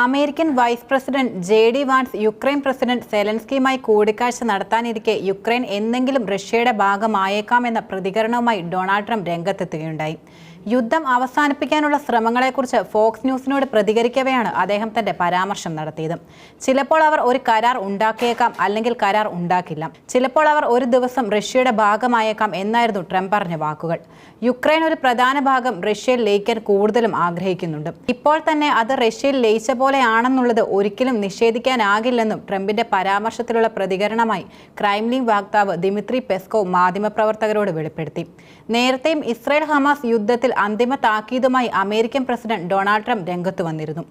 American vice president J D. Vance Ukraine president സെലൻസ്കിയുമായി കൂടിക്കാഴ്ച നടത്താനിരിക്കെ യുക്രൈൻ എന്നെങ്കിലും റഷ്യയുടെ ഭാഗമായേക്കാമെന്ന പ്രതികരണവുമായി ഡൊണാൾഡ് ട്രംപ് രംഗത്തെത്തുകയുണ്ടായി. യുദ്ധം അവസാനിപ്പിക്കാനുള്ള ശ്രമങ്ങളെക്കുറിച്ച് ഫോക്സ് ന്യൂസിനോട് പ്രതികരിക്കവെയാണ് അദ്ദേഹം തന്റെ പരാമർശം നടത്തിയത്. ചിലപ്പോൾ അവർ ഒരു കരാർ ഉണ്ടാക്കിയേക്കാം, അല്ലെങ്കിൽ കരാർ ഉണ്ടാക്കില്ല. ചിലപ്പോൾ അവർ ഒരു ദിവസം റഷ്യയുടെ ഭാഗമായേക്കാം എന്നായിരുന്നു ട്രംപ് പറഞ്ഞ വാക്കുകൾ. യുക്രൈൻ ഒരു പ്രധാന ഭാഗം റഷ്യയിൽ ലയിക്കാൻ കൂടുതലും ആഗ്രഹിക്കുന്നുണ്ട്. ഇപ്പോൾ തന്നെ അത് റഷ്യയിൽ ലയിച്ച പോലെയാണെന്നുള്ളത് ഒരിക്കലും നിഷേധിക്കാനാകില്ലെന്നും ട്രംപിന്റെ പരാമർശത്തിലുള്ള പ്രതികരണമായി ക്രെംലിൻ വക്താവ് ദിമിത്രി പെസ്കോവ് മാധ്യമപ്രവർത്തകരോട് വെളിപ്പെടുത്തി. നേരത്തെയും ഇസ്രായേൽ ഹമാസ് യുദ്ധത്തിൽ അന്തിമ താക്കീതുമായി അമേരിക്കൻ പ്രസിഡന്റ് ഡൊണാൾഡ് ട്രംപ് രംഗത്ത് വന്നിരുന്നു.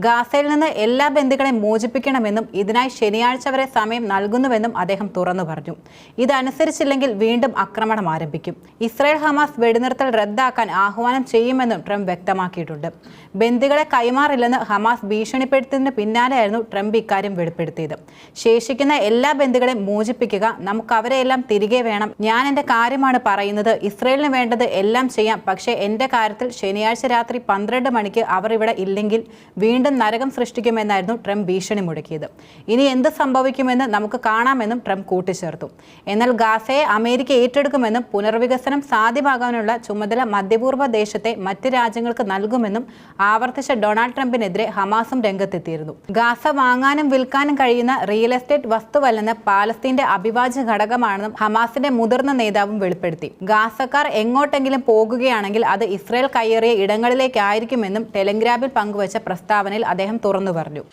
ഗാസയിൽ നിന്ന് എല്ലാ ബന്ദികളെയും മോചിപ്പിക്കണമെന്നും ഇതിനായി ശനിയാഴ്ച വരെ സമയം നൽകുന്നുവെന്നും അദ്ദേഹം തുറന്നു പറഞ്ഞു. ഇതനുസരിച്ചില്ലെങ്കിൽ വീണ്ടും ആക്രമണം ആരംഭിക്കും. ഇസ്രായേൽ ഹമാസ് വെടിനിർത്തൽ റദ്ദാക്കാൻ ആഹ്വാനം ചെയ്യുമെന്നും ട്രംപ് വ്യക്തമാക്കിയിട്ടുണ്ട്. ബന്ദികളെ കൈമാറില്ലെന്ന് ഹമാസ് ഭീഷണിപ്പെടുത്തിയതിന് പിന്നാലെയായിരുന്നു ട്രംപ് ഇക്കാര്യം വെളിപ്പെടുത്തിയത്. ശേഷിക്കുന്ന എല്ലാ ബന്ദികളെയും മോചിപ്പിക്കുക, നമുക്ക് അവരെയെല്ലാം തിരികെ വേണം. ഞാൻ എന്റെ കാര്യമാണ് പറയുന്നത്. ഇസ്രായേലിന് വേണ്ടത് എല്ലാം ചെയ്യാം, പക്ഷേ എന്റെ കാര്യത്തിൽ ശനിയാഴ്ച രാത്രി 12 മണിക്ക് അവർ ഇവിടെ ഇല്ലെങ്കിൽ വീണ്ടും നരകം സൃഷ്ടിക്കുമെന്നായിരുന്നു ട്രംപ് ഭീഷണി മുടക്കിയത്. ഇനി എന്ത് സംഭവിക്കുമെന്ന് നമുക്ക് കാണാമെന്നും ട്രംപ് കൂട്ടിച്ചേർത്തു. എന്നാൽ ഗാസയെ അമേരിക്ക ഏറ്റെടുക്കുമെന്നും പുനർവികസനം സാധ്യമാകാനുള്ള ചുമതല മധ്യപൂർവ്വ ദേശത്തെ മറ്റ് രാജ്യങ്ങൾക്ക് നൽകുമെന്നും ആവർത്തിച്ച ഡൊണാൾഡ് ട്രംപിനെതിരെ ഹമാസും രംഗത്തെത്തിയിരുന്നു. ഗാസ വാങ്ങാനും വിൽക്കാനും കഴിയുന്ന റിയൽ എസ്റ്റേറ്റ് വസ്തുവല്ലെന്ന് പാലസ്തീന്റെ അവിഭാജ്യ ഘടകമാണെന്നും ഹമാസിന്റെ മുതിർന്ന നേതാവും വെളിപ്പെടുത്തി. ഗാസക്കാർ എങ്ങോട്ടെങ്കിലും പോകുകയാണെങ്കിൽ അത് ഇസ്രായേൽ കയ്യേറിയ ഇടങ്ങളിലേക്കായിരിക്കുമെന്നും ടെലഗ്രാമിൽ പങ്കുവച്ച പ്രസ്താവനയിൽ അദ്ദേഹം തുറന്നു പറഞ്ഞു.